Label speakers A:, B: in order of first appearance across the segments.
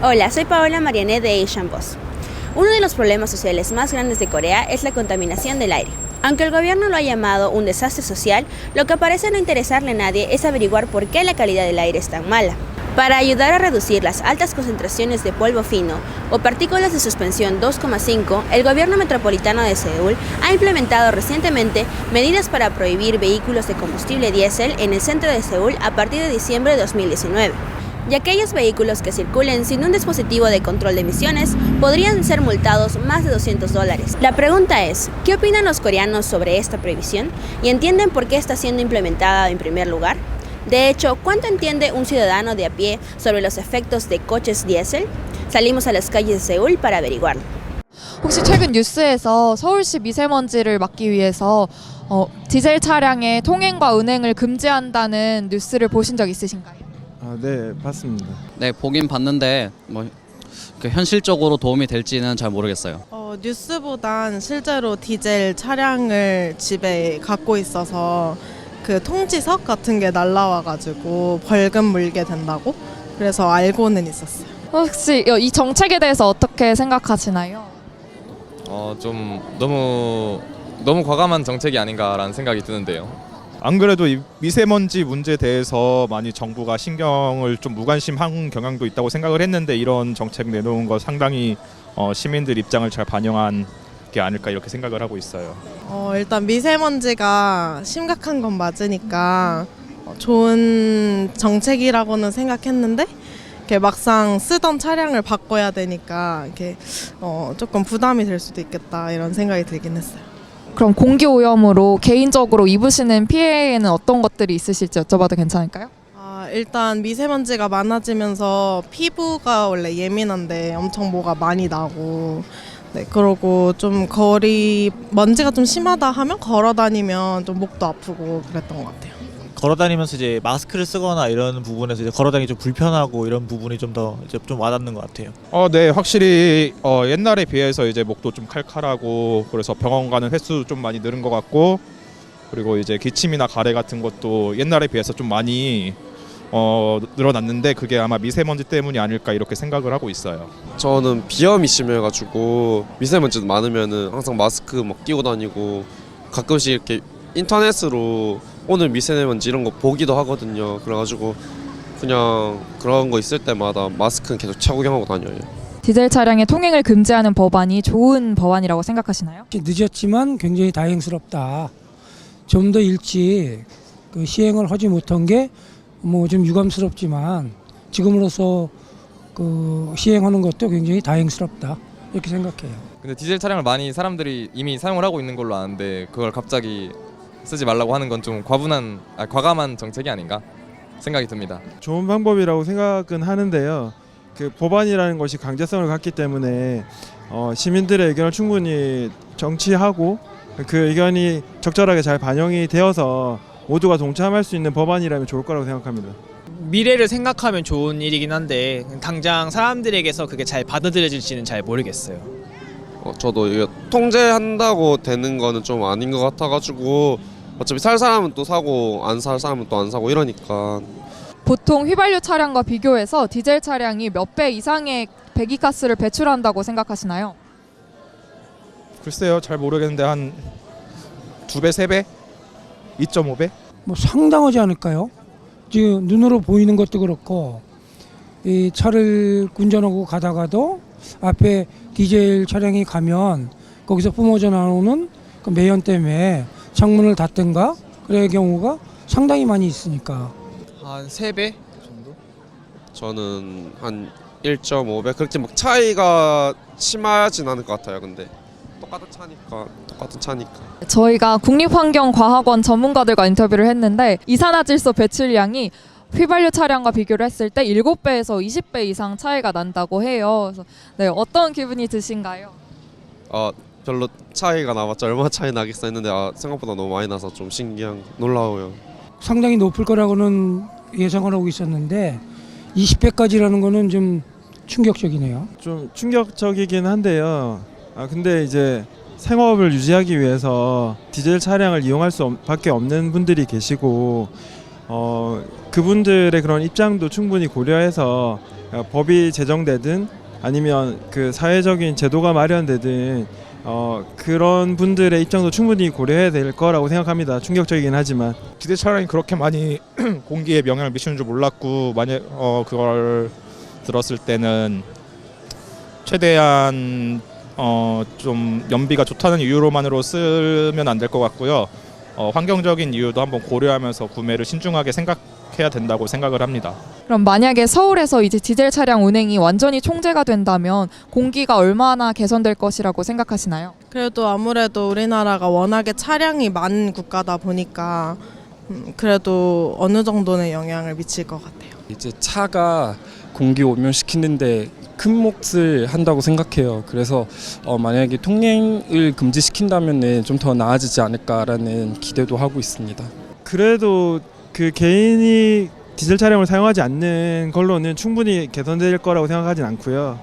A: Hola, soy Paola Marianet de Asian Boss. Uno de los problemas sociales más grandes de Corea es la contaminación del aire. Aunque el gobierno lo ha llamado un desastre social, lo que parece no interesarle a nadie es averiguar por qué la calidad del aire es tan mala. Para ayudar a reducir las altas concentraciones de polvo fino o partículas de suspensión 2,5, el gobierno metropolitano de Seúl ha implementado recientemente medidas para prohibir vehículos de combustible diésel en el centro de Seúl a partir de diciembre de 2019. Y aquellos vehículos que circulen sin un dispositivo de control de emisiones podrían ser multados más de $200. La pregunta es, ¿qué opinan los coreanos sobre esta prohibición? ¿Y entienden por qué está siendo implementada en primer lugar? De hecho, ¿cuánto entiende un ciudadano de a pie sobre los efectos de coches diésel? Salimos a las calles de Seúl para averiguarlo.
B: 혹시 최근 뉴스에서 서울시 미세먼지를 막기 위해서 디젤 차량의 통행과 운행을 금지한다는 뉴스를 보신 적 있으신가요?
C: 네, 봤습니다.
D: 네, 보긴 봤는데 현실적으로 도움이 될지는 잘 모르겠어요.
E: 뉴스보단 실제로 디젤 차량을 집에 갖고 있어서 그 통지석 같은 게 날라와가지고 벌금 물게 된다고 그래서 알고는 있었어요.
B: 혹시 이 정책에 대해서 어떻게 생각하시나요?
F: 좀 너무 과감한 정책이 아닌가라는 생각이 드는데요.
C: 안 그래도 이 미세먼지 문제에 대해서 많이 정부가 신경을 좀 무관심한 경향도 있다고 생각을 했는데 이런 정책 내놓은 거 상당히 시민들 입장을 잘 반영한 게 아닐까 이렇게 생각을 하고 있어요.
E: 일단 미세먼지가 심각한 건 맞으니까 좋은 정책이라고는 생각했는데 막상 쓰던 차량을 바꿔야 되니까 조금 부담이 될 수도 있겠다 이런 생각이 들긴 했어요.
B: 그럼 공기 오염으로 개인적으로 입으시는 피해에는 어떤 것들이 있으실지 여쭤봐도 괜찮을까요?
E: 일단 미세먼지가 많아지면서 피부가 원래 예민한데 엄청 뭐가 많이 나고 그러고 좀 먼지가 좀 심하다 하면 걸어 다니면 좀 목도 아프고 그랬던 것 같아요.
G: 걸어 다니면서 이제 마스크를 쓰거나 이런 부분에서 이제 걸어 다니기 좀 불편하고 이런 부분이 좀 더 이제 좀 와닿는 것 같아요.
C: 네, 확실히 옛날에 비해서 이제 목도 좀 칼칼하고 그래서 병원 가는 횟수 좀 많이 늘은 것 같고 그리고 이제 기침이나 가래 같은 것도 옛날에 비해서 좀 많이 늘어났는데 그게 아마 미세먼지 때문이 아닐까 이렇게 생각을 하고 있어요.
H: 저는 비염이 심해가지고 미세먼지도 많으면은 항상 마스크 막 끼고 다니고 가끔씩 이렇게 인터넷으로 오늘 미세먼지 이런 거 보기도 하거든요. 그래가지고 그냥 그런 거 있을 때마다 마스크는 계속 착용하고 다녀요.
B: 디젤 차량의 통행을 금지하는 법안이 좋은 법안이라고 생각하시나요?
I: 늦었지만 굉장히 다행스럽다. 좀 더 일찍 시행을 하지 못한 게 뭐 좀 유감스럽지만 지금으로서 시행하는 것도 굉장히 다행스럽다 이렇게 생각해요.
F: 근데 디젤 차량을 많이 사람들이 이미 사용을 하고 있는 걸로 아는데 그걸 갑자기 쓰지 말라고 하는 건 좀 과감한 정책이 아닌가 생각이 듭니다.
J: 좋은 방법이라고 생각은 하는데요. 그 법안이라는 것이 강제성을 갖기 때문에 시민들의 의견을 충분히 정치하고 그 의견이 적절하게 잘 반영이 되어서 모두가 동참할 수 있는 법안이라면 좋을 거라고 생각합니다.
K: 미래를 생각하면 좋은 일이긴 한데 당장 사람들에게서 그게 잘 받아들여질지는 잘 모르겠어요.
H: 저도 이게 통제한다고 되는 거는 좀 아닌 것 같아가지고 어차피 살 사람은 또 사고 안 살 사람은 또 안 사고 이러니까.
B: 보통 휘발유 차량과 비교해서 디젤 차량이 몇 배 이상의 배기가스를 배출한다고 생각하시나요?
C: 글쎄요, 잘 모르겠는데 한 2배, 3배? 2.5배?
I: 뭐 상당하지 않을까요? 지금 눈으로 보이는 것도 그렇고 이 차를 운전하고 가다가도 앞에 디젤 차량이 가면 거기서 뿜어져 나오는 그 매연 때문에 창문을 닫든가 그럴 경우가 상당히 많이 있으니까.
K: 한 3배 정도?
H: 저는 한 1.5배 그렇게 막 차이가 심하진 않을 것 같아요. 근데 똑같은 차니까.
B: 저희가 국립환경과학원 전문가들과 인터뷰를 했는데 이산화질소 배출량이 휘발유 차량과 비교를 했을 때 7배에서 20배 이상 차이가 난다고 해요. 그래서 어떤 기분이 드신가요?
H: 별로 차이가 나봤자 얼마나 차이 나겠어 했는데 생각보다 너무 많이 나서 좀 놀라워요.
I: 상당히 높을 거라고는 예상을 하고 있었는데 20배까지라는 거는 좀 충격적이네요.
J: 좀 충격적이긴 한데요. 근데 이제 생업을 유지하기 위해서 디젤 차량을 이용할 수밖에 없는 분들이 계시고 그분들의 그런 입장도 충분히 고려해서 법이 제정되든 아니면 그 사회적인 제도가 마련되든 그런 분들의 입장도 충분히 고려해야 될 거라고 생각합니다. 충격적이긴 하지만
C: 디젤 차량이 그렇게 많이 공기에 영향을 미치는 줄 몰랐고 만약 그걸 들었을 때는 최대한 좀 연비가 좋다는 이유로만으로 쓰면 안 될 것 같고요. 환경적인 이유도 한번 고려하면서 구매를 신중하게 생각해야 된다고 생각을 합니다.
B: 그럼 만약에 서울에서 이제 디젤 차량 운행이 완전히 총재가 된다면 공기가 얼마나 개선될 것이라고 생각하시나요?
E: 그래도 아무래도 우리나라가 워낙에 차량이 많은 국가다 보니까 그래도 어느 정도는 영향을 미칠 것 같아요.
L: 이제 차가 공기 오염시키는데 큰 몫을 한다고 생각해요. 그래서 만약에 통행을 금지시킨다면은 좀 더 나아지지 않을까라는 기대도 하고 있습니다.
J: 그래도 그 개인이 디젤 차량을 사용하지 않는 걸로는 충분히 개선될 거라고 생각하진 않고요.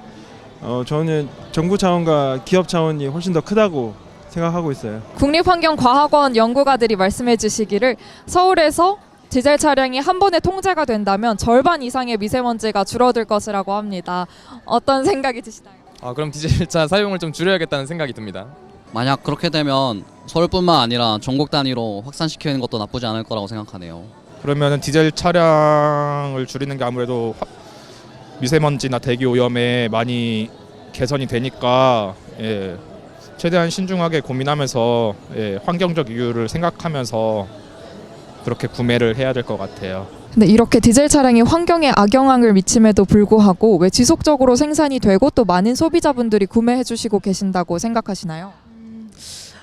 J: 저는 정부 차원과 기업 차원이 훨씬 더 크다고 생각하고 있어요.
B: 국립환경과학원 연구가들이 말씀해 주시기를 서울에서 디젤 차량이 한 번에 통제가 된다면 절반 이상의 미세먼지가 줄어들 것이라고 합니다. 어떤 생각이 드시나요?
F: 그럼 디젤차 사용을 좀 줄여야겠다는 생각이 듭니다.
D: 만약 그렇게 되면 서울뿐만 아니라 전국 단위로 확산시키는 것도 나쁘지 않을 거라고 생각하네요.
C: 그러면 디젤 차량을 줄이는 게 아무래도 미세먼지나 대기 오염에 많이 개선이 되니까 최대한 신중하게 고민하면서 환경적 이유를 생각하면서 그렇게 구매를 해야 될 것 같아요.
B: 근데 이렇게 디젤 차량이 환경에 악영향을 미침에도 불구하고 왜 지속적으로 생산이 되고 또 많은 소비자분들이 구매해 주시고 계신다고 생각하시나요?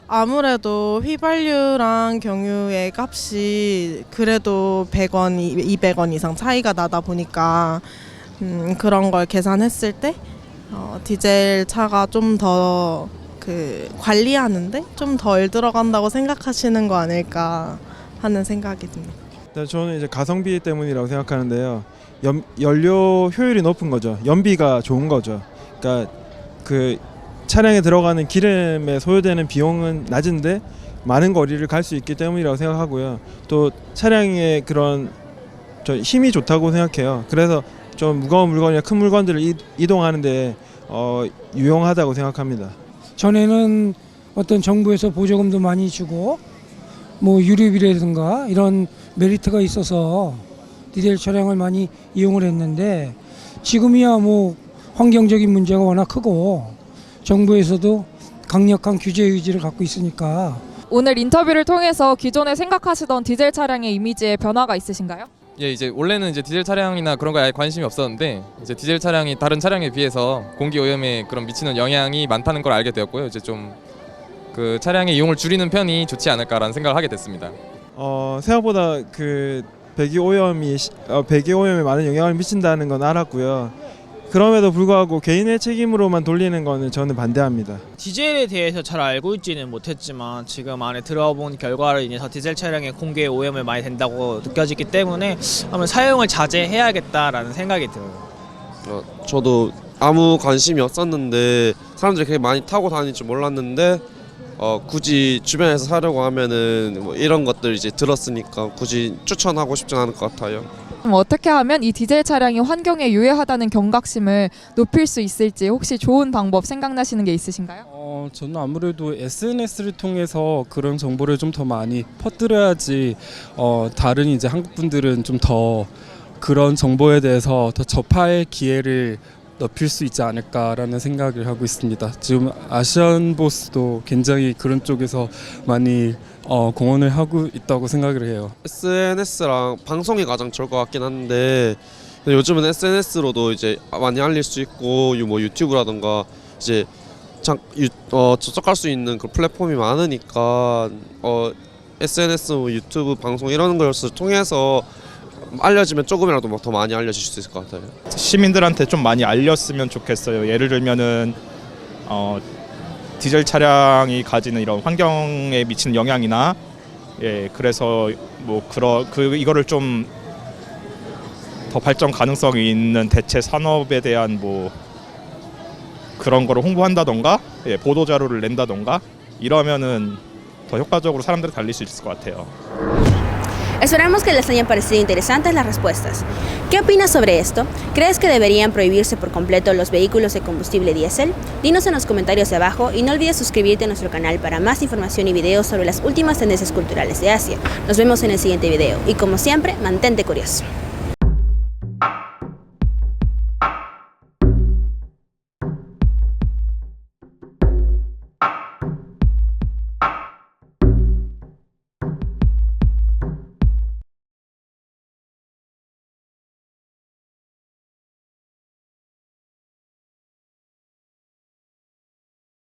E: 아무래도 휘발유랑 경유의 값이 그래도 100원, 200원 이상 차이가 나다 보니까 그런 걸 계산했을 때 디젤 차가 좀 더 관리하는데 좀 덜 들어간다고 생각하시는 거 아닐까 하는 생각이 듭니다.
J: 저는 이제 가성비 때문이라고 생각하는데요. 연료 효율이 높은 거죠. 연비가 좋은 거죠. 그러니까 그 차량에 들어가는 기름에 소요되는 비용은 낮은데 많은 거리를 갈 수 있기 때문이라고 생각하고요. 또 차량의 그런 힘이 좋다고 생각해요. 그래서 좀 무거운 물건이나 큰 물건들을 이동하는데 유용하다고 생각합니다.
I: 전에는 어떤 정부에서 보조금도 많이 주고 뭐 유류비라든가 이런 메리트가 있어서 디젤 차량을 많이 이용을 했는데 지금이야 뭐 환경적인 문제가 워낙 크고 정부에서도 강력한 규제 의지를 갖고 있으니까.
B: 오늘 인터뷰를 통해서 기존에 생각하시던 디젤 차량의 이미지에 변화가 있으신가요?
F: 이제 원래는 이제 디젤 차량이나 그런 거에 아예 관심이 없었는데 이제 디젤 차량이 다른 차량에 비해서 공기 오염에 그런 미치는 영향이 많다는 걸 알게 되었고요. 이제 좀 그 차량의 이용을 줄이는 편이 좋지 않을까라는 생각을 하게 됐습니다.
J: 생각보다 그 배기 오염에 많은 영향을 미친다는 건 알았고요. 그럼에도 불구하고 개인의 책임으로만 돌리는 거는 저는 반대합니다.
K: 디젤에 대해서 잘 알고 있지는 못했지만 지금 안에 들어본 결과로 인해서 디젤 차량의 공기에 오염을 많이 된다고 느껴지기 때문에 아마 사용을 자제해야겠다라는 생각이 들어요.
H: 저도 아무 관심이 없었는데 사람들이 그렇게 많이 타고 다닐 줄 몰랐는데 굳이 주변에서 사려고 하면은 뭐 이런 것들 이제 들었으니까 굳이 추천하고 싶진 않을 것 같아요.
B: 어떻게 하면 이 디젤 차량이 환경에 유해하다는 경각심을 높일 수 있을지 혹시 좋은 방법 생각나시는 게 있으신가요?
L: 저는 아무래도 SNS를 통해서 그런 정보를 좀 더 많이 퍼뜨려야지 다른 이제 한국 분들은 좀 더 그런 정보에 대해서 더 접할 기회를 넓힐 수 있지 않을까라는 생각을 하고 있습니다. 지금 아시안보스도 굉장히 그런 쪽에서 많이 공헌을 하고 있다고 생각을 해요.
H: SNS랑 방송이 가장 좋을 것 같긴 한데 요즘은 SNS로도 이제 많이 알릴 수 있고 뭐 유튜브라던가 이제 저작할 수 있는 그 플랫폼이 많으니까 SNS, 유튜브 방송 이런 것을 통해서 알려지면 조금이라도 더 많이 알려질 수 있을 것 같아요.
C: 시민들한테 좀 많이 알렸으면 좋겠어요. 예를 들면은 디젤 차량이 가지는 이런 환경에 미치는 영향이나 그래서 뭐 이거를 좀 더 발전 가능성이 있는 대체 산업에 대한 뭐 그런 거를 홍보한다던가 보도 자료를 낸다던가 이러면은 더 효과적으로 사람들이 달릴 수 있을 것 같아요.
A: Esperamos que les hayan parecido interesantes las respuestas. ¿Qué opinas sobre esto? ¿Crees que deberían prohibirse por completo los vehículos de combustible diésel? Dinos en los comentarios de abajo y no olvides suscribirte a nuestro canal para más información y videos sobre las últimas tendencias culturales de Asia. Nos vemos en el siguiente video y como siempre, mantente curioso.